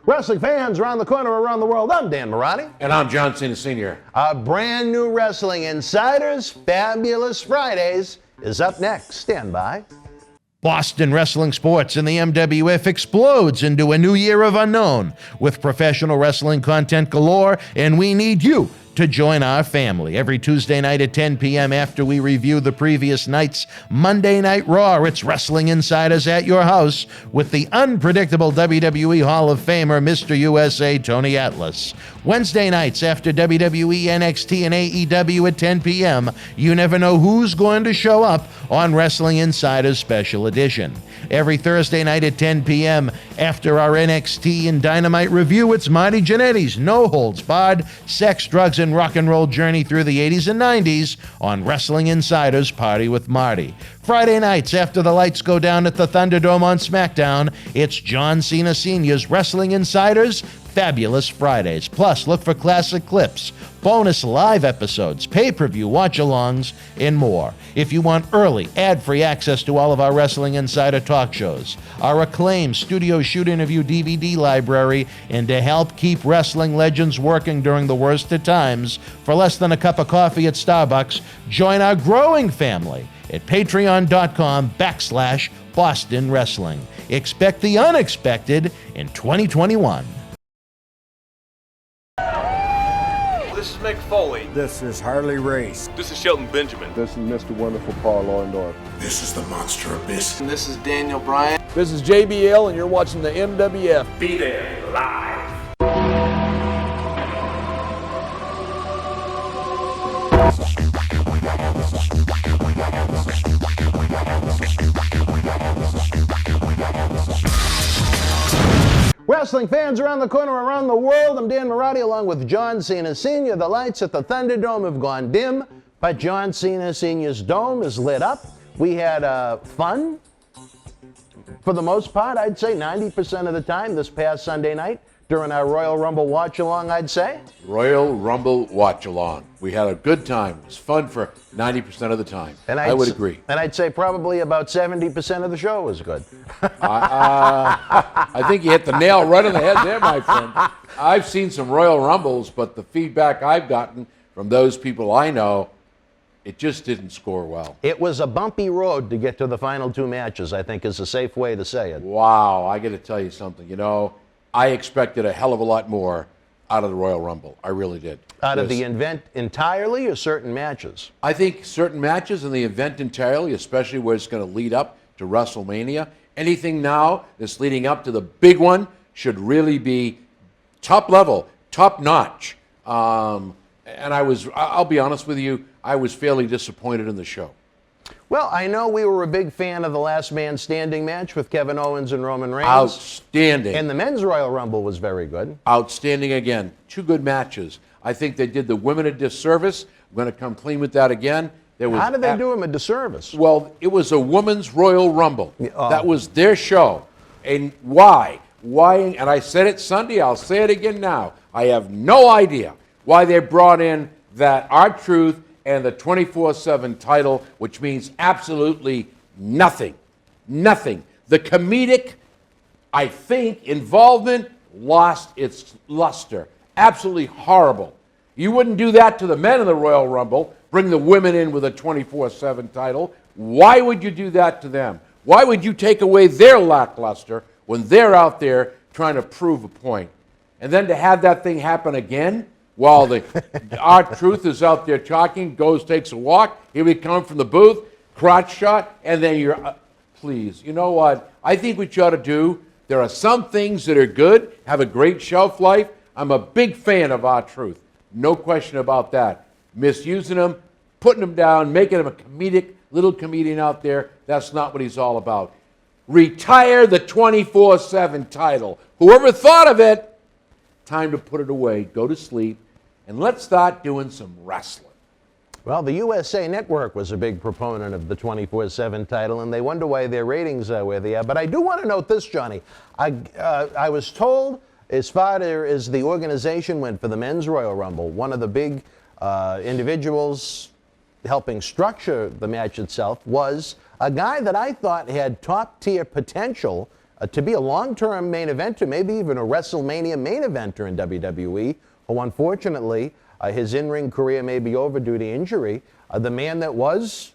Wrestling fans around the corner, around the world, I'm Dan Marty. And I'm John Cena Sr. Our brand new Wrestling Insiders Fabulous Fridays is up next. Stand by. Boston wrestling sports and the MWF explodes into a new year of unknown with professional wrestling content galore, and we need you to join our family. Every Tuesday night at 10 p.m. after we review the previous night's Monday Night Raw, it's Wrestling Insiders at your house with the unpredictable WWE Hall of Famer, Mr. USA, Tony Atlas. Wednesday nights after WWE, NXT, and AEW at 10 p.m., you never know who's going to show up on Wrestling Insiders Special Edition. Every Thursday night at 10 p.m. after our NXT and Dynamite review, it's Marty Jannetty's No Holds Barred Sex, Drugs, and Rock and Roll journey through the 80s and 90s on Wrestling Insiders Party with Marty. Friday nights after the lights go down at the Thunderdome on SmackDown, it's John Cena Sr.'s Wrestling Insiders Fabulous Fridays. Plus, look for classic clips, bonus live episodes, pay-per-view watch-alongs, and more. If you want early, ad-free access to all of our Wrestling Insider talk shows, our acclaimed studio shoot interview DVD library, and to help keep wrestling legends working during the worst of times, for less than a cup of coffee at Starbucks, join our growing family at patreon.com/Boston Wrestling. Expect the unexpected in 2021. This is Mick Foley. This is Harley Race. This is Shelton Benjamin. This is Mr. Wonderful Paul Orndorff. This is the Monster Abyss. And this is Daniel Bryan. This is JBL, and you're watching the MWF. Be there live. Wrestling fans around the corner, around the world, I'm Dan Marty along with John Cena Sr. The lights at the Thunderdome have gone dim, but John Cena Sr.'s dome is lit up. We had fun, for the most part, I'd say 90% of the time this past Sunday night during our Royal Rumble watch-along, I'd say. Royal Rumble watch-along. We had a good time. It was fun for 90% of the time. And I would agree. And I'd say probably about 70% of the show was good. I think you hit the nail right on the head there, my friend. I've seen some Royal Rumbles, but the feedback I've gotten from those people I know, it just didn't score well. It was a bumpy road to get to the final two matches, I think is a safe way to say it. Wow, I got to tell you something. You know, I expected a hell of a lot more out of the Royal Rumble. I really did. Out of the event entirely or certain matches? I think certain matches in the event entirely, especially where it's going to lead up to WrestleMania. Anything now that's leading up to the big one should really be top level, top notch. And I'll be honest with you, I was fairly disappointed in the show. Well, I know we were a big fan of the Last Man Standing match with Kevin Owens and Roman Reigns. Outstanding. And the Men's Royal Rumble was very good. Outstanding again. Two good matches. I think they did the women a disservice. I'm going to come clean with that again. How did they do them a disservice? Well, it was a women's Royal Rumble. That was their show. And why? Why? And I said it Sunday. I'll say it again now. I have no idea why they brought in that R-Truth and the 24/7 title, which means absolutely nothing. Nothing. The comedic, I think, involvement lost its luster. Absolutely horrible. You wouldn't do that to the men in the Royal Rumble, bring the women in with a 24/7 title. Why would you do that to them? Why would you take away their lackluster when they're out there trying to prove a point? And then to have that thing happen again, while the R-Truth is out there talking, takes a walk, here we come from the booth, crotch shot, and then you're, please, you know what? I think what you ought to do, there are some things that are good, have a great shelf life. I'm a big fan of R-Truth. No question about that. Misusing him, putting him down, making him a little comedian out there, that's not what he's all about. Retire the 24/7 title. Whoever thought of it, time to put it away, go to sleep, and let's start doing some wrestling. Well, the USA Network was a big proponent of the 24/7 title, and they wonder why their ratings are where they are. But I do want to note this, Johnny. I was told, as far as the organization went for the Men's Royal Rumble, one of the big individuals helping structure the match itself was a guy that I thought had top-tier potential to be a long-term main eventer, maybe even a WrestleMania main eventer in WWE, who unfortunately his in-ring career may be over due to injury. The man that was,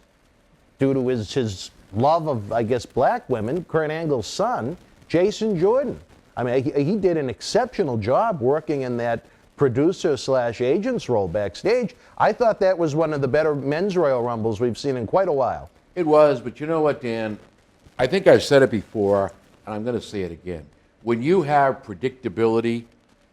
due to his love of, I guess, black women, Kurt Angle's son, Jason Jordan. I mean, he did an exceptional job working in that producer/agent's role backstage. I thought that was one of the better men's Royal Rumbles we've seen in quite a while. It was, but you know what, Dan? I think I've said it before, and I'm going to say it again. When you have predictability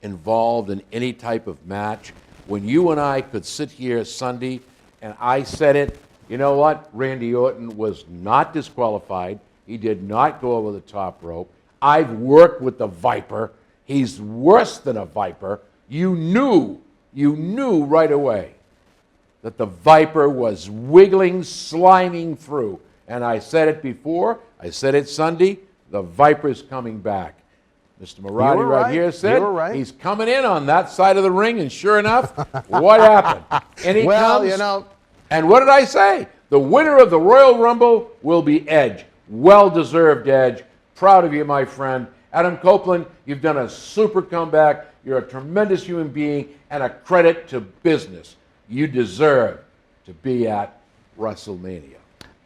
involved in any type of match, when you and I could sit here Sunday and I said it, you know what? Randy Orton was not disqualified. He did not go over the top rope. I've worked with the Viper. He's worse than a Viper. You knew right away that the Viper was wiggling, sliming through. And I said it before. I said it Sunday. The Viper's coming back. Mr. Marty right here said he's coming in on that side of the ring, and sure enough, what happened? And he comes, you know. And what did I say? The winner of the Royal Rumble will be Edge. Well-deserved Edge. Proud of you, my friend. Adam Copeland, you've done a super comeback. You're a tremendous human being and a credit to business. You deserve to be at WrestleMania.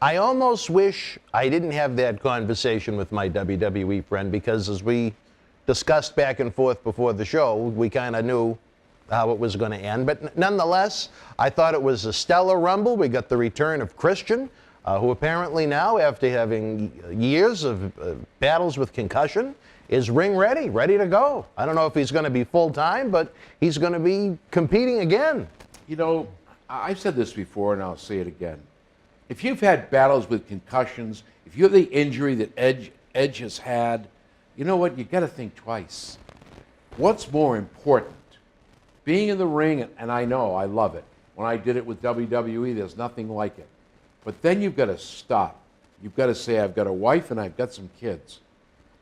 I almost wish I didn't have that conversation with my WWE friend, because as we discussed back and forth before the show, we kind of knew how it was going to end. But nonetheless, I thought it was a stellar Rumble. We got the return of Christian, who apparently now, after having years of battles with concussion, is ring ready to go. I don't know if he's going to be full-time, but he's going to be competing again. You know, I've said this before, and I'll say it again. If you've had battles with concussions, if you have the injury that Edge has had, you know what? You got to think twice. What's more important? Being in the ring, and I know, I love it. When I did it with WWE, there's nothing like it. But then you've got to stop. You've got to say, I've got a wife and I've got some kids.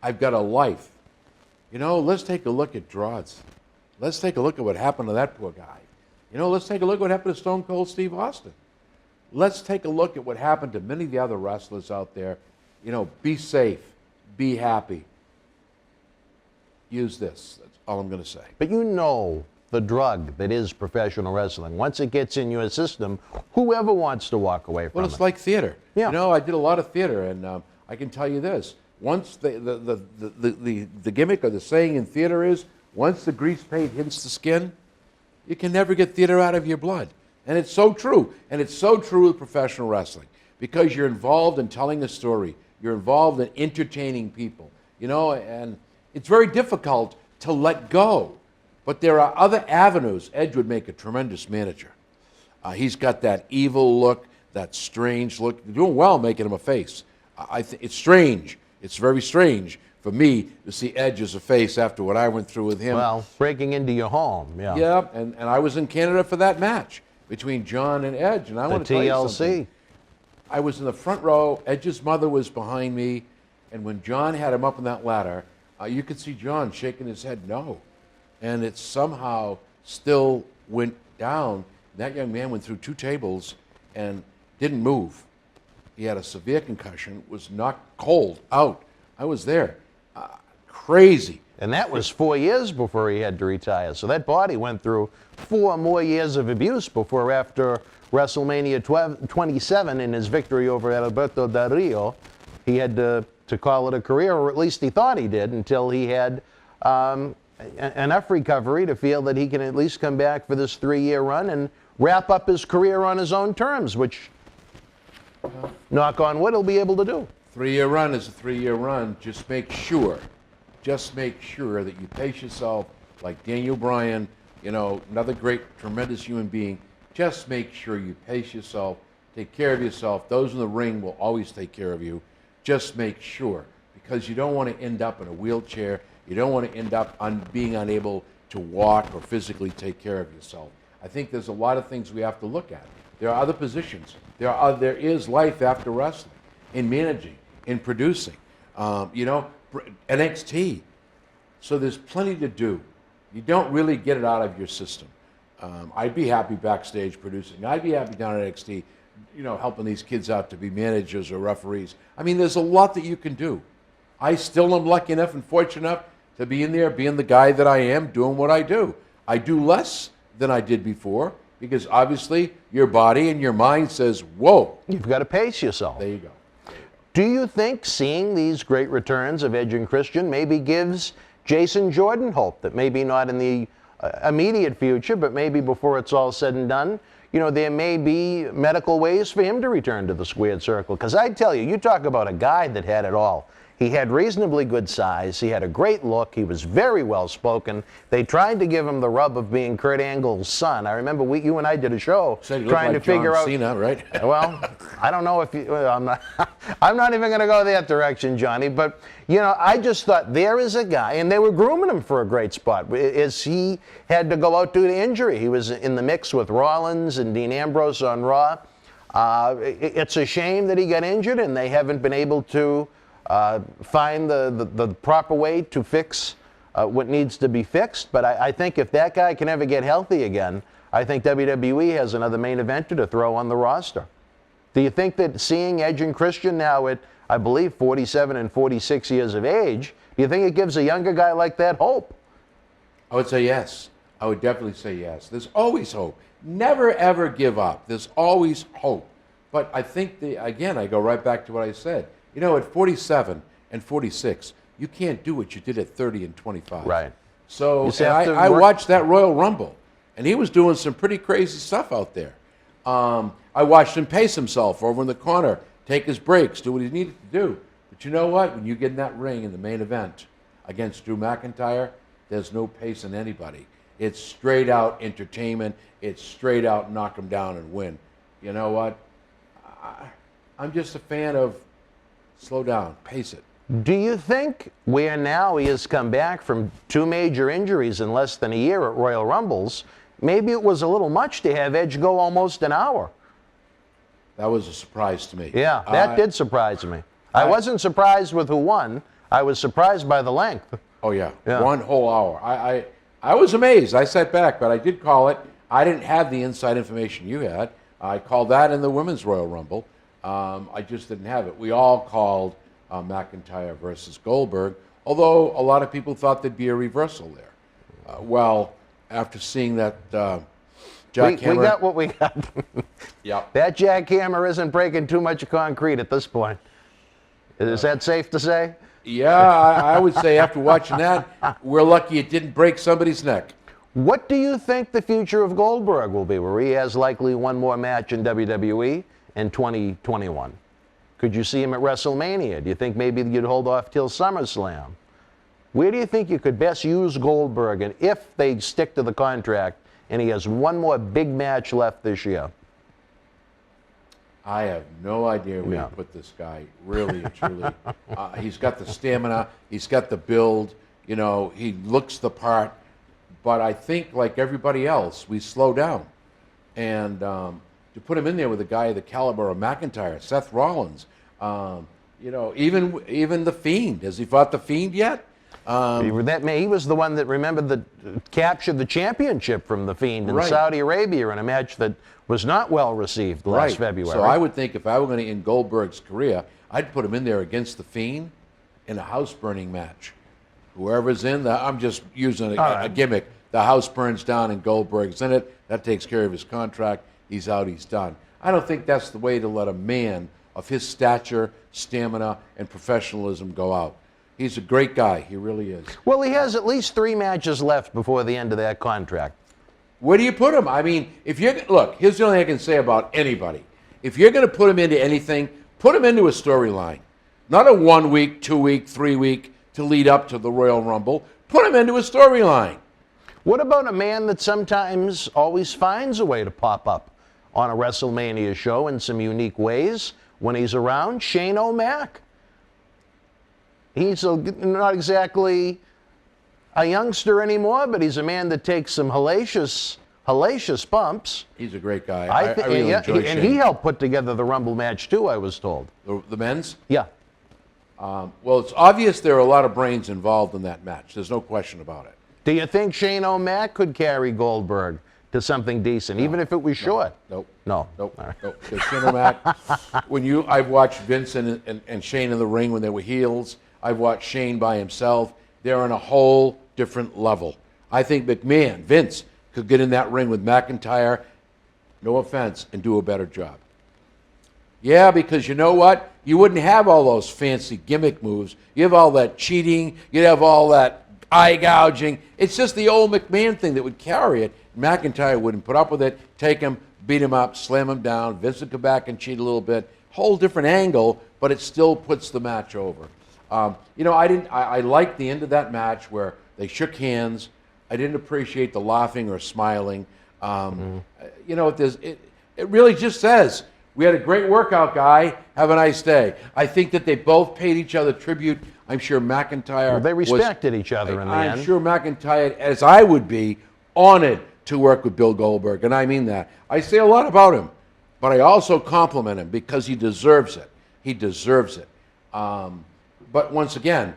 I've got a life. You know, let's take a look at Droz. Let's take a look at what happened to that poor guy. You know, let's take a look at what happened to Stone Cold Steve Austin. Let's take a look at what happened to many of the other wrestlers out there. You know, be safe, be happy. Use this. That's all I'm going to say. But you know the drug that is professional wrestling. Once it gets in your system, whoever wants to walk away from it. Well, it's like theater. Yeah. You know, I did a lot of theater, and I can tell you this. Once the gimmick or the saying in theater is, once the grease paint hits the skin, you can never get theater out of your blood. And it's so true. And it's so true with professional wrestling, because you're involved in telling a story. You're involved in entertaining people. You know, and it's very difficult to let go. But there are other avenues. Edge would make a tremendous manager. He's got that evil look, that strange look. You're doing well making him a face. It's strange. It's very strange for me to see Edge as a face after what I went through with him. Well, breaking into your home, yeah. Yeah, and I was in Canada for that match between John and Edge, and I want to tell you something. I was in the front row. Edge's mother was behind me, and when John had him up on that ladder, you could see John shaking his head no, and it somehow still went down. That young man went through 2 tables and didn't move. He had a severe concussion, was knocked cold out. I was there. Crazy. And that was 4 years before he had to retire. So that body went through 4 more years of abuse before, after WrestleMania 27 in his victory over Alberto Del Rio, he had to call it a career, or at least he thought he did, until he had enough recovery to feel that he can at least come back for this 3-year run and wrap up his career on his own terms, which, knock on wood, he'll be able to do. 3-year run is a 3-year run. Just make sure that you pace yourself like Daniel Bryan, you know, another great, tremendous human being. Just make sure you pace yourself, take care of yourself. Those in the ring will always take care of you. Just make sure, because you don't want to end up in a wheelchair. You don't want to end up being unable to walk or physically take care of yourself. I think there's a lot of things we have to look at. There are other positions. There is life after wrestling, in managing, in producing. You know, NXT. So there's plenty to do. You don't really get it out of your system. I'd be happy backstage producing. I'd be happy down at NXT, you know, helping these kids out to be managers or referees. I mean, there's a lot that you can do. I still am lucky enough and fortunate enough to be in there, being the guy that I am, doing what I do. I do less than I did before because obviously your body and your mind says, whoa. You've got to pace yourself. There you go. Do you think seeing these great returns of Edge and Christian maybe gives Jason Jordan hope that maybe not in the immediate future, but maybe before it's all said and done, there may be medical ways for him to return to the squared circle? Because I tell you, you talk about a guy that had it all. He had reasonably good size. He had a great look. He was very well spoken. They tried to give him the rub of being Kurt Angle's son. I remember you and I did a show trying to figure out. Cena, right? Well, I don't know if you. I'm not even going to go that direction, Johnny. But I just thought there is a guy, and they were grooming him for a great spot. As he had to go out due to injury, he was in the mix with Rollins and Dean Ambrose on Raw. It's a shame that he got injured, and they haven't been able to find the proper way to fix what needs to be fixed. But I think if that guy can ever get healthy again, I think WWE has another main eventer to throw on the roster. Do you think that seeing Edge and Christian now at, I believe, 47 and 46 years of age, do you think it gives a younger guy like that hope? I would say yes. I would definitely say yes. There's always hope. Never, ever give up. There's always hope. But I think, again, I go right back to what I said. At 47 and 46, you can't do what you did at 30 and 25. Right. So I watched that Royal Rumble, and he was doing some pretty crazy stuff out there. I watched him pace himself over in the corner, take his breaks, do what he needed to do. But you know what? When you get in that ring in the main event against Drew McIntyre, there's no pacing anybody. It's straight out entertainment. It's straight out knock him down and win. You know what? I'm just a fan of slow down, pace it. Do you think where now he has come back from 2 major injuries in less than a year at Royal Rumbles, maybe it was a little much to have Edge go almost an hour? That was a surprise to me. Yeah, that did surprise me. I wasn't surprised with who won. I was surprised by the length. Oh, yeah. 1 whole hour. I was amazed. I sat back, but I did call it. I didn't have the inside information you had. I called that in the Women's Royal Rumble. I just didn't have it. We all called McIntyre versus Goldberg, although a lot of people thought there'd be a reversal there. Well, after seeing that jackhammer... We got what we got. Yep. That jackhammer isn't breaking too much concrete at this point. Is that safe to say? Yeah, I would say after watching that, we're lucky it didn't break somebody's neck. What do you think the future of Goldberg will be, where he has likely one more match in WWE in 2021? Could you see him at WrestleMania? Do you think maybe you'd hold off till SummerSlam? Where do you think you could best use Goldberg, and if they stick to the contract and he has one more big match left this year? I have no idea where you put this guy, really and truly. He's got the stamina. He's got the build. He looks the part. But I think, like everybody else, we slow down. And to put him in there with a guy of the caliber of McIntyre, Seth Rollins, even The Fiend. Has he fought The Fiend yet? He was the one that captured the championship from The Fiend in Saudi Arabia in a match that was not well received last February. So I would think if I were going to end Goldberg's career, I'd put him in there against The Fiend in a house-burning match. Whoever's in I'm just using a gimmick. The house burns down and Goldberg's in it. That takes care of his contract. He's out, he's done. I don't think that's the way to let a man of his stature, stamina, and professionalism go out. He's a great guy. He really is. Well, he has at least 3 matches left before the end of that contract. Where do you put him? I mean, look, here's the only thing I can say about anybody. If you're going to put him into anything, put him into a storyline. Not a 1 week, 2 week, 3 week to lead up to the Royal Rumble. Put him into a storyline. What about a man that sometimes always finds a way to pop up on a WrestleMania show in some unique ways when he's around? Shane O'Mac. He's not exactly a youngster anymore, but he's a man that takes some hellacious bumps. He's a great guy. I really enjoy Shane. And he helped put together the Rumble match too, I was told. The men's? Yeah. Well, it's obvious there are a lot of brains involved in that match. There's no question about it. Do you think Shane O'Mac could carry Goldberg to something decent, even if it was short? Nope. No. Nope. Because Shane O'Mac, I've watched Vince and Shane in the ring when they were heels. I've watched Shane by himself. They're on a whole different level. I think McMahon, Vince, could get in that ring with McIntyre, no offense, and do a better job. Yeah, because you know what? You wouldn't have all those fancy gimmick moves. You have all that cheating. You'd have all that eye gouging. It's just the old McMahon thing that would carry it. McIntyre wouldn't put up with it. Take him, beat him up, slam him down. Vince would come back and cheat a little bit. Whole different angle, but it still puts the match over. I liked the end of that match where they shook hands. I didn't appreciate the laughing or smiling. It really just says, we had a great workout, guy. Have a nice day. I think that they both paid each other tribute. I'm sure McIntyre. Well, they respected each other in the end. I'm sure McIntyre, as I would be, honored to work with Bill Goldberg, and I mean that. I say a lot about him, but I also compliment him because he deserves it. He deserves it. But once again,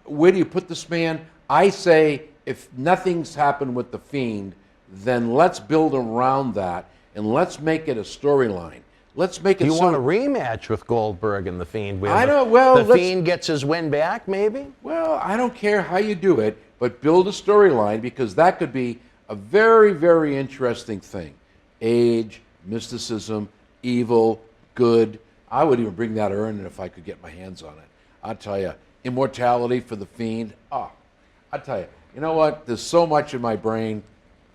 where do you put this man? I say if nothing's happened with The Fiend, then let's build around that and let's make it a storyline. Let's make it. Do you want a rematch with Goldberg and The Fiend? Where The Fiend gets his win back, maybe? Well, I don't care how you do it, but build a storyline because that could be a very, very interesting thing. Age, mysticism, evil, good. I would even bring that urn if I could get my hands on it. I'll tell you, immortality for The Fiend. I'll tell you, you know what? There's so much in my brain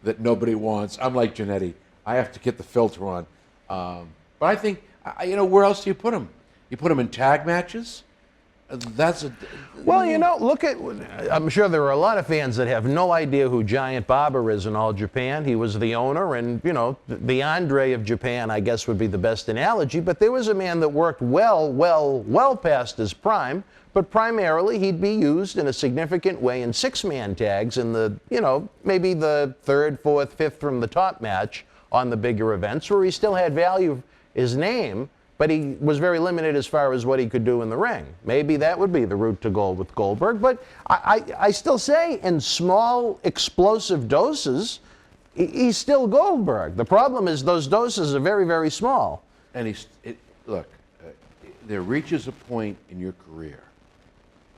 that nobody wants. I'm like Janetti. I have to get the filter on. But I think, where else do you put him? You put him in tag matches? Well, look at, I'm sure there are a lot of fans that have no idea who Giant Baba is in all Japan. He was the owner, and, the Andre of Japan, I guess, would be the best analogy. But there was a man that worked well past his prime, but primarily he'd be used in a significant way in six-man tags in the, maybe the third, fourth, fifth from the top match on the bigger events where he still had value, his name, but he was very limited as far as what he could do in the ring. Maybe that would be the route to goal with Goldberg. But I still say in small, explosive doses, he's still Goldberg. The problem is those doses are very, very small. And there reaches a point in your career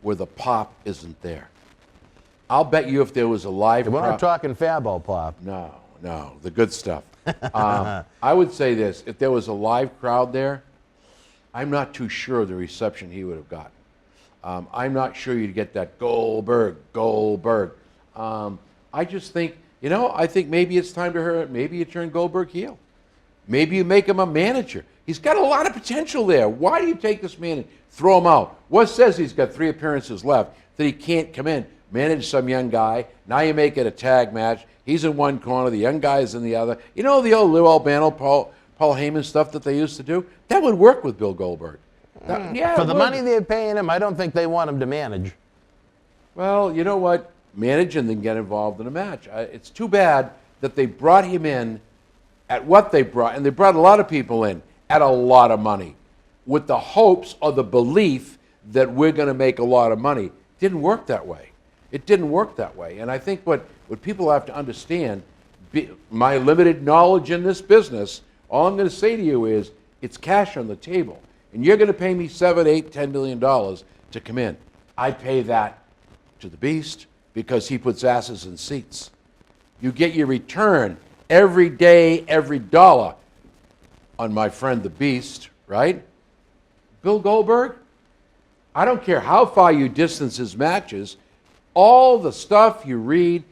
where the pop isn't there. I'll bet you if there was a live We're not talking Fabo pop. No, the good stuff. I would say this, if there was a live crowd there, I'm not too sure of the reception he would have gotten. I'm not sure you'd get that Goldberg. I just think, I think maybe it's time to hurt. Maybe you turn Goldberg heel. Maybe you make him a manager. He's got a lot of potential there. Why do you take this man and throw him out? What says he's got 3 appearances left that he can't come in, manage some young guy? Now you make it a tag match. He's in one corner, the young guy is in the other. You know the old Lou Albano, Paul Heyman stuff that they used to do? That would work with Bill Goldberg. For the money they're paying him, I don't think they want him to manage. Well, you know what? Manage and then get involved in a match. It's too bad that they brought him in at what they brought, and they brought a lot of people in at a lot of money with the hopes or the belief that we're going to make a lot of money. It didn't work that way. And I think what people have to understand, my limited knowledge in this business, all I'm going to say to you is it's cash on the table. And you're going to pay me $7, $8, $10 million to come in. I pay that to the Beast because he puts asses in seats. You get your return every day, every dollar on my friend the Beast, right? Bill Goldberg, I don't care how far you distance his matches, all the stuff you read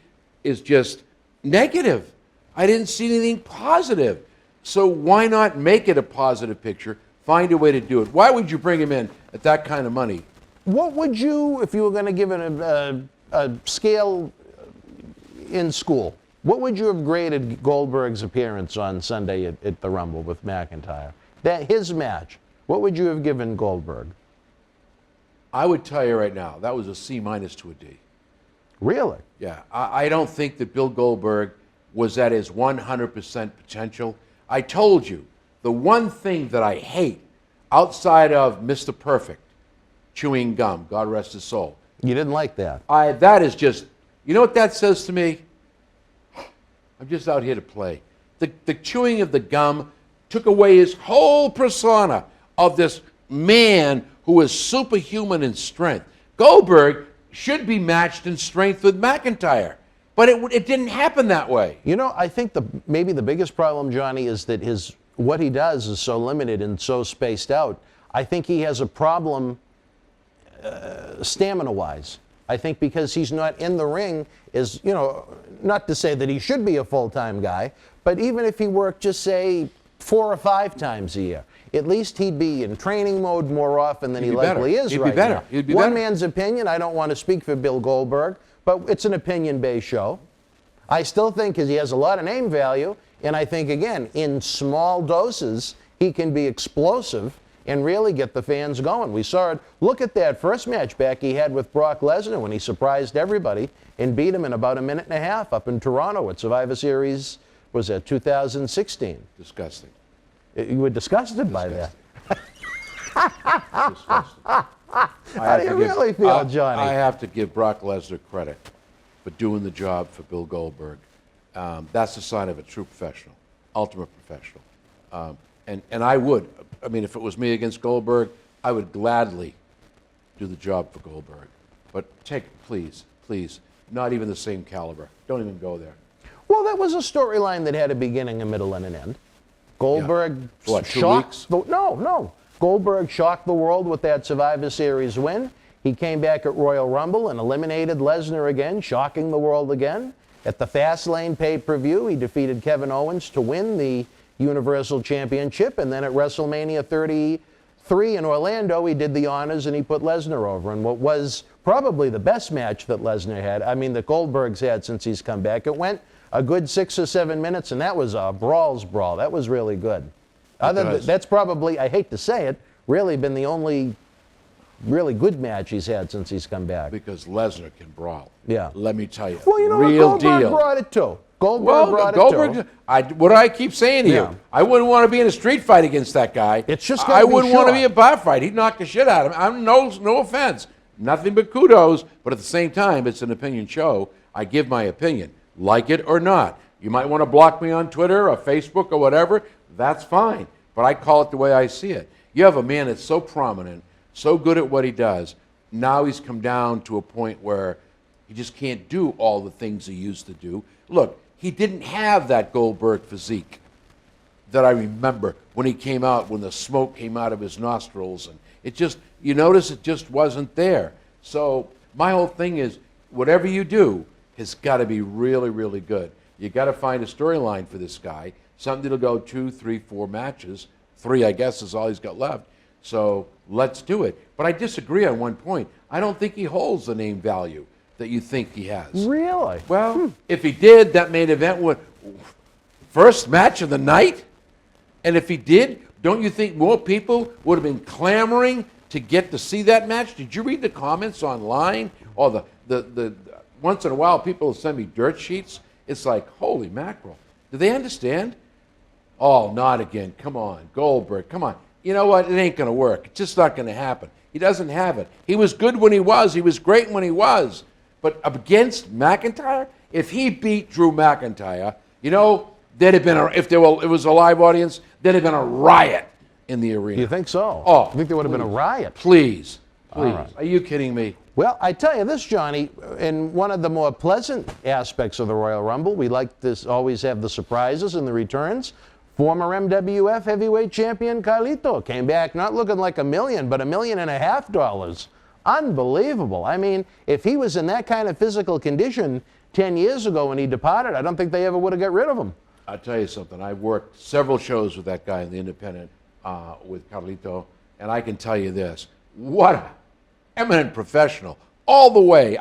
is just negative. I didn't see anything positive. So why not make it a positive picture? Find a way to do it. Why would you bring him in at that kind of money? What would you, if you were going to give it a scale in school, what would you have graded Goldberg's appearance on Sunday at the Rumble with McIntyre? His match, what would you have given Goldberg? I would tell you right now, that was a C- to a D. Really? Yeah. I don't think that Bill Goldberg was at his 100% potential. I told you, the one thing that I hate outside of Mr. Perfect, chewing gum, God rest his soul. You didn't like that? That is just, you know what that says to me? I'm just out here to play. The chewing of the gum took away his whole persona of this man who is superhuman in strength. Goldberg should be matched in strength with McIntyre, but it didn't happen that way. You know, I think maybe the biggest problem, Johnny, is that what he does is so limited and so spaced out. I think he has a problem stamina-wise. I think because he's not in the ring is, not to say that he should be a full-time guy, but even if he worked just, say, 4 or 5 times a year, at least he'd be in training mode more often than he likely is right now. He'd be One better. man's opinion, I don't want to speak for Bill Goldberg, but it's an opinion-based show. I still think he has a lot of name value, and I think, again, in small doses, he can be explosive and really get the fans going. We saw it. Look at that first match back he had with Brock Lesnar when he surprised everybody and beat him in about a minute and a half up in Toronto at Survivor Series, was that 2016? Disgusting. You were disgusted by that. Disgusting. How do you really feel, Johnny? I have to give Brock Lesnar credit for doing the job for Bill Goldberg. That's the sign of a true professional, ultimate professional. And I would, if it was me against Goldberg, I would gladly do the job for Goldberg. But please, not even the same caliber. Don't even go there. Well, that was a storyline that had a beginning, a middle, and an end. Goldberg What, 2 shocked. weeks? No. Goldberg shocked the world with that Survivor Series win. He came back at Royal Rumble and eliminated Lesnar again, shocking the world again. At the Fastlane pay-per-view, he defeated Kevin Owens to win the Universal Championship, and then at WrestleMania 33 in Orlando, he did the honors and he put Lesnar over in what was probably the best match that Lesnar had. That Goldberg's had since he's come back. It went a good 6 or 7 minutes, and that was a brawl's brawl. That was really good. That's probably, I hate to say it, really been the only really good match he's had since he's come back. Because Lesnar can brawl. Yeah. Let me tell you. Well, you know real what? Goldberg deal. brought it too. Goldberg What do I keep saying to Yeah. you? I wouldn't want to be in a street fight against that guy. It's just I gotta be wouldn't want to short. be a bar fight. He'd knock the shit out of him. I'm no offense. Nothing but kudos. But at the same time, it's an opinion show. I give my opinion. Like it or not. You might want to block me on Twitter or Facebook or whatever. That's fine. But I call it the way I see it. You have a man that's so prominent, so good at what he does. Now he's come down to a point where he just can't do all the things he used to do. Look, he didn't have that Goldberg physique that I remember when he came out, when the smoke came out of his nostrils. And it just, you notice it just wasn't there. So my whole thing is, whatever you do has got to be really, really good. You got to find a storyline for this guy, something that'll go 2, 3, 4 matches. 3, I guess, is all he's got left. So let's do it. But I disagree on one point. I don't think he holds the name value that you think he has. Really? Well, if he did, that main event would first match of the night. And if he did, don't you think more people would have been clamoring to get to see that match? Did you read the comments online? Or the once in a while people send me dirt sheets. It's like, holy mackerel. Do they understand? Oh, not again. Come on, Goldberg. Come on. You know what? It ain't going to work. It's just not going to happen. He doesn't have it. He was good when he was. He was great when he was. But against McIntyre, if he beat Drew McIntyre, there'd have been it was a live audience, there'd have been a riot in the arena. You think so? Oh, I think there would have been a riot. Please. right. Are you kidding me? Well, I tell you this, Johnny, in one of the more pleasant aspects of the Royal Rumble, we like to always have the surprises and the returns. Former MWF heavyweight champion Carlito came back not looking like $1 million, but $1.5 million. Unbelievable. If he was in that kind of physical condition 10 years ago when he departed, I don't think they ever would have got rid of him. I'll tell you something. I've worked several shows with that guy in the independent with Carlito, and I can tell you this. What an eminent professional. All the way.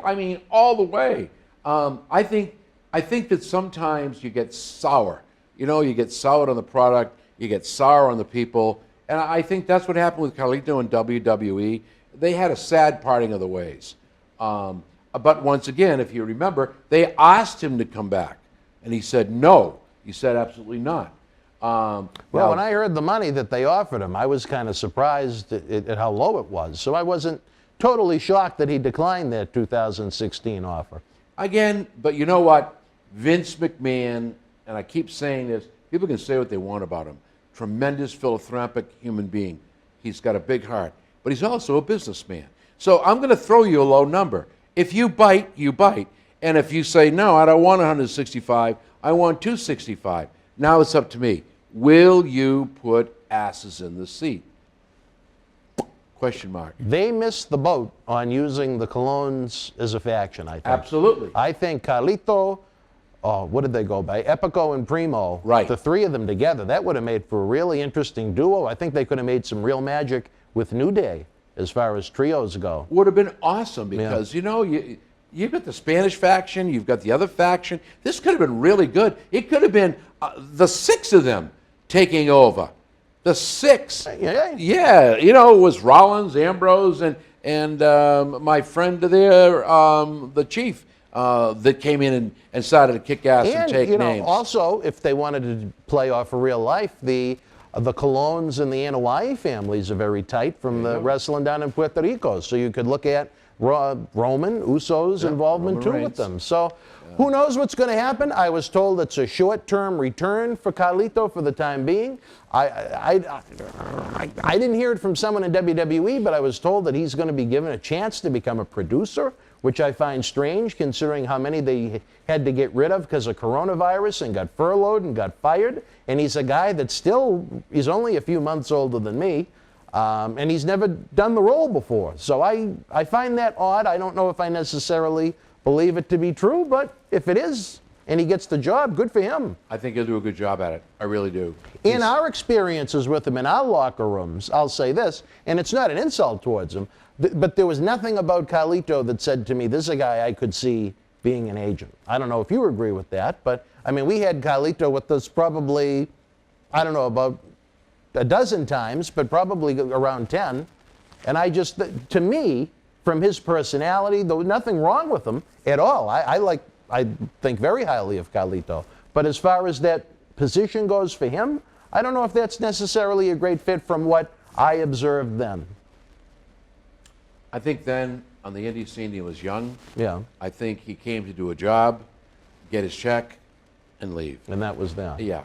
All the way. I think that sometimes you get sour. You get soured on the product, you get sour on the people, and I think that's what happened with Carlito and WWE. They had a sad parting of the ways. But once again, if you remember, they asked him to come back, and he said no. He said absolutely not. Well, when I heard the money that they offered him, I was kind of surprised at how low it was. So I wasn't totally shocked that he declined that 2016 offer. Again, but you know what? Vince McMahon, and I keep saying this, people can say what they want about him. Tremendous philanthropic human being. He's got a big heart. But he's also a businessman. So I'm going to throw you a low number. If you bite, you bite. And if you say, no, I don't want 165, I want 265, now it's up to me. Will you put asses in the seat? Question mark. They missed the boat on using the Colognes as a faction, I think. Absolutely. I think Carlito, what did they go by? Epico and Primo. Right. The three of them together, that would have made for a really interesting duo. I think they could have made some real magic with New Day as far as trios go. Would have been awesome because, you've got the Spanish faction, you've got the other faction. This could have been really good. It could have been the six of them taking over. The six. Yeah. It was Rollins, Ambrose, and my friend there, the Chief, that came in and started to kick ass and take names. Also, if they wanted to play off of real life, the Colognes and the Anoa'i families are very tight from the wrestling down in Puerto Rico. So you could look at Roman, Uso's involvement Roman too Reigns. with them. So who knows what's going to happen? I was told it's a short-term return for Carlito for the time being. I didn't hear it from someone in WWE, but I was told that he's going to be given a chance to become a producer, which I find strange considering how many they had to get rid of because of coronavirus and got furloughed and got fired. And he's a guy that he's only a few months older than me. And he's never done the role before. So I find that odd. I don't know if I necessarily believe it to be true, but if it is, and he gets the job, good for him. I think he'll do a good job at it. I really do. In our experiences with him in our locker rooms, I'll say this, and it's not an insult towards him, but there was nothing about Carlito that said to me, this is a guy I could see being an agent. I don't know if you agree with that, but I mean, we had Carlito with us probably, I don't know, about a dozen times, but probably around 10. And to me, from his personality, though nothing wrong with him at all. I think very highly of Carlito. But as far as that position goes for him, I don't know if that's necessarily a great fit from what I observed then. I think then on the indie scene he was young. Yeah. I think he came to do a job, get his check, and leave. And that was that. Yeah.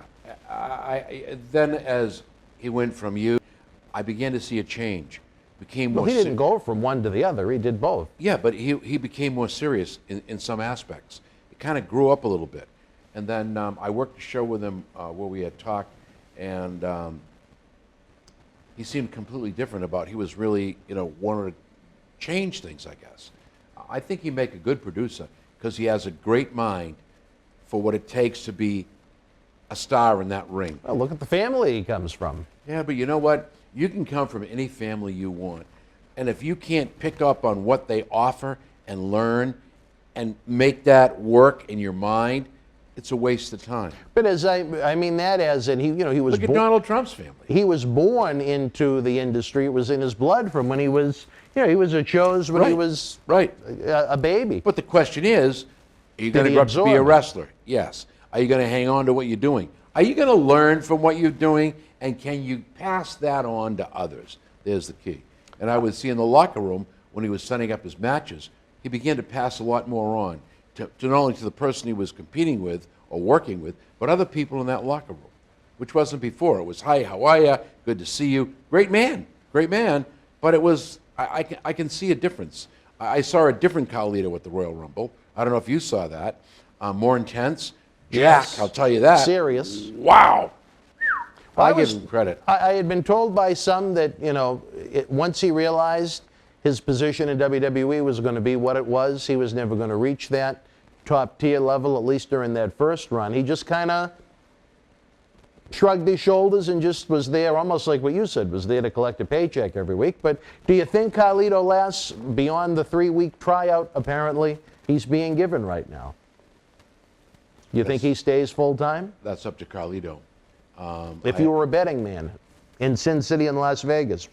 Then as he went from you, I began to see a change. Became more. Well, he didn't go from one to the other. He did both. Yeah, but he became more serious in some aspects. He kind of grew up a little bit. And then I worked a show with him where we had talked, and he seemed completely different about. He was really, wanted to change things, I guess. I think he'd make a good producer because he has a great mind for what it takes to be a star in that ring. Well, look at the family he comes from. Yeah, but you know what? You can come from any family you want. And if you can't pick up on what they offer and learn and make that work in your mind, it's a waste of time. But he was Look at Donald Trump's family. He was born into the industry. It was in his blood from when he was, he was at shows when he was a baby. But the question is, are you going to grow up to be a wrestler? Yes. Are you going to hang on to what you're doing? Are you going to learn from what you're doing, and can you pass that on to others? There's the key. And I would see in the locker room when he was setting up his matches, he began to pass a lot more on, to not only to the person he was competing with or working with, but other people in that locker room, which wasn't before. It was, hi, how are you? Good to see you. Great man. But it was, I can see a difference. I saw a different Carlito at the Royal Rumble. I don't know if you saw that. More intense. Yes. Jack, I'll tell you that. Serious. Wow. Well, I give him credit. I had been told by some that, once he realized his position in WWE was going to be what it was, he was never going to reach that top tier level, at least during that first run. He just kind of shrugged his shoulders and just was there, almost like what you said, was there to collect a paycheck every week. But do you think Carlito lasts beyond the 3-week tryout, apparently, he's being given right now? You think he stays full-time? That's up to Carlito. If you were a betting man in Sin City and Las Vegas.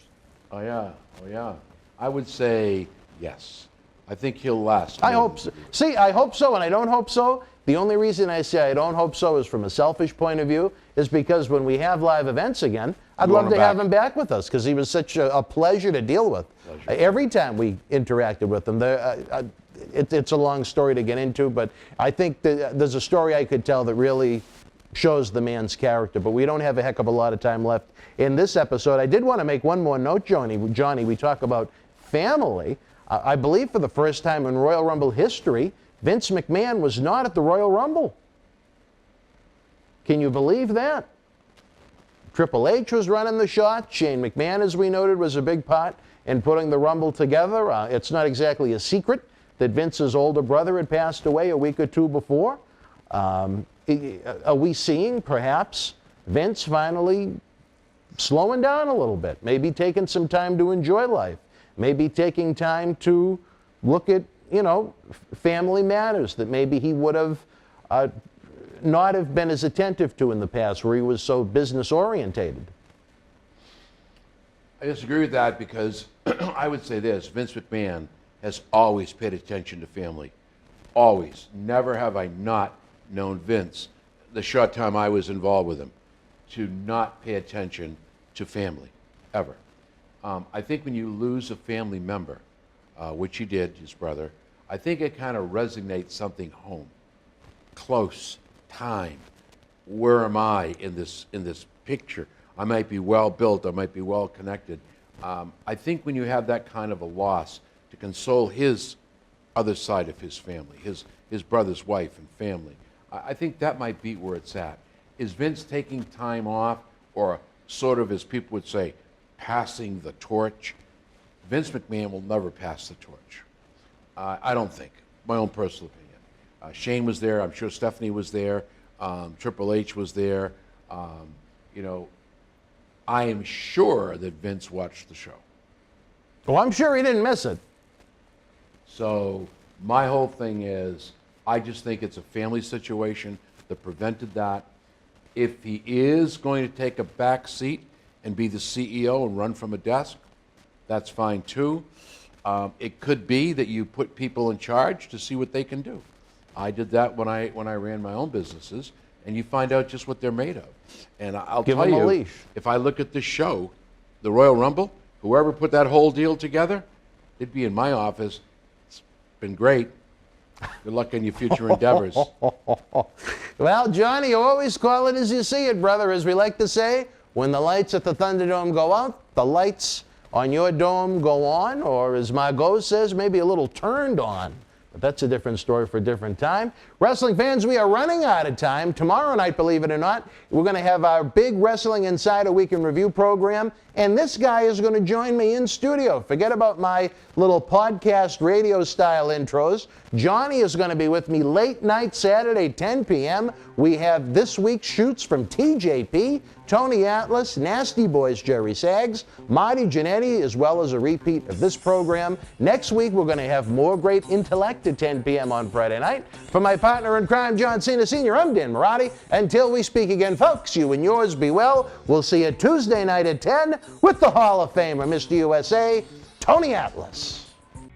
Oh, yeah. I would say yes. I think he'll last. I hope so. See, I hope so, and I don't hope so. The only reason I say I don't hope so is from a selfish point of view, is because when we have live events again, I'd love to have him back with us, because he was such a pleasure to deal with. Every time we interacted with him, it's a long story to get into, but I think that there's a story I could tell that really shows the man's character, but we don't have a heck of a lot of time left in this episode. I did want to make one more note, Johnny. We talk about family. I believe for the first time in Royal Rumble history, Vince McMahon was not at the Royal Rumble. Can you believe that? Triple H was running the shot. Shane McMahon, as we noted, was a big part in putting the Rumble together. It's not exactly a secret that Vince's older brother had passed away a week or two before. Are we seeing, perhaps, Vince finally slowing down a little bit, maybe taking some time to enjoy life, maybe taking time to look at, family matters that maybe he would have not have been as attentive to in the past, where he was so business orientated? I disagree with that because I would say this: Vince McMahon has always paid attention to family. Always. Never have I not known Vince, the short time I was involved with him, to not pay attention to family, ever. I think when you lose a family member, which he did, his brother, I think it kind of resonates something home, close, time. Where am I in this picture? I might be well built, I might be well connected. I think when you have that kind of a loss, to console his other side of his family, his brother's wife and family, I think that might be where it's at. Is Vince taking time off, or sort of, as people would say, passing the torch? Vince McMahon will never pass the torch. I don't think. My own personal opinion. Shane was there. I'm sure Stephanie was there. Triple H was there. I am sure that Vince watched the show. Well, I'm sure he didn't miss it. So my whole thing is, I just think it's a family situation that prevented that. If he is going to take a back seat and be the CEO and run from a desk, that's fine too. It could be that you put people in charge to see what they can do. I did that when I ran my own businesses, and you find out just what they're made of. And I'll Give tell them a you, leash. if I look at this show, the Royal Rumble, whoever put that whole deal together, they'd be in my office. It's been great. Good luck in your future endeavors. Well, Johnny, you always call it as you see it, brother. As we like to say, when the lights at the Thunderdome go out, the lights on your dome go on, or as Margot says, maybe a little turned on. But that's a different story for a different time. Wrestling fans, we are running out of time. Tomorrow night, believe it or not, we're going to have our big Wrestling Insider Week in Review program, and this guy is going to join me in studio. Forget about my little podcast radio style intros. Johnny is going to be with me late night Saturday, 10 p.m. We have this week's shoots from TJP, Tony Atlas, Nasty Boys Jerry Saggs, Marty Jannetty, as well as a repeat of this program. Next week, we're going to have more great intellect at 10 p.m. on Friday night. For my partner in crime, John Cena Sr., I'm Dan Marty. Until we speak again, folks, you and yours be well. We'll see you Tuesday night at 10 with the Hall of Famer, Mr. USA, Tony Atlas.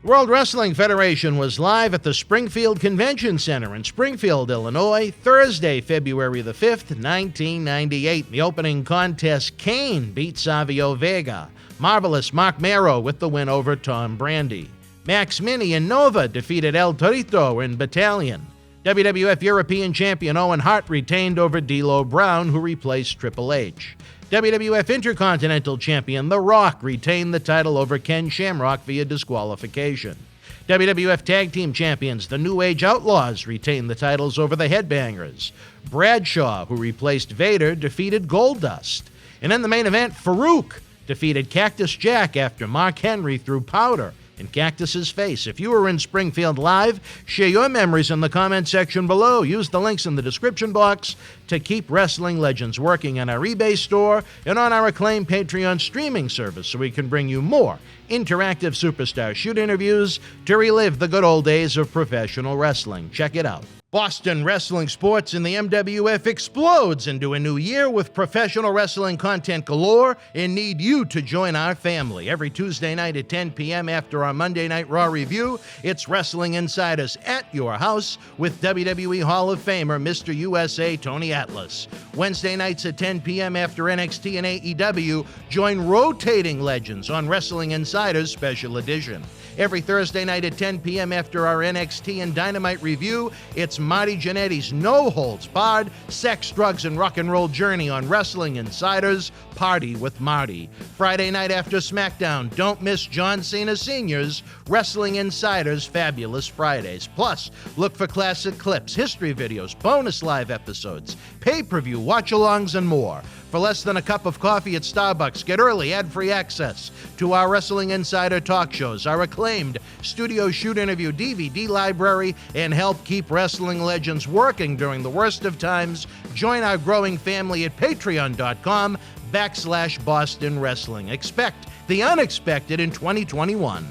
The World Wrestling Federation was live at the Springfield Convention Center in Springfield, Illinois, Thursday, February the 5th, 1998. In the opening contest, Kane beat Savio Vega. Marvelous Mark Mero with the win over Tom Brandi. Max Mini and Nova defeated El Torito in Battalion. WWF European Champion Owen Hart retained over D'Lo Brown, who replaced Triple H. WWF Intercontinental Champion The Rock retained the title over Ken Shamrock via disqualification. WWF Tag Team Champions The New Age Outlaws retained the titles over the Headbangers. Bradshaw, who replaced Vader, defeated Goldust. And in the main event, Farouk defeated Cactus Jack after Mark Henry threw powder in Cactus's face. If you were in Springfield live, share your memories in the comment section below. Use the links in the description box to keep Wrestling Legends working on our eBay store and on our acclaimed Patreon streaming service so we can bring you more interactive superstar shoot interviews to relive the good old days of professional wrestling. Check it out. Boston Wrestling Sports in the MWF explodes into a new year with professional wrestling content galore and need you to join our family. Every Tuesday night at 10 p.m. after our Monday Night Raw review, it's Wrestling Insiders at your house with WWE Hall of Famer Mr. USA Tony Atlas. Wednesday nights at 10 p.m. after NXT and AEW, join rotating legends on Wrestling Insiders Special Edition. Every Thursday night at 10 p.m. after our NXT and Dynamite review, it's It's Marty Jannetty's no-holds-barred sex, drugs, and rock and roll journey on Wrestling Insider's Party with Marty. Friday night after SmackDown, don't miss John Cena Sr.'s Wrestling Insider's Fabulous Fridays. Plus, look for classic clips, history videos, bonus live episodes, pay-per-view watch-alongs, and more. For less than a cup of coffee at Starbucks, get early ad-free access to our Wrestling Insider talk shows, our acclaimed studio shoot interview DVD library, and help keep wrestling legends working during the worst of times. Join our growing family at patreon.com/Boston Wrestling. Expect the unexpected in 2021.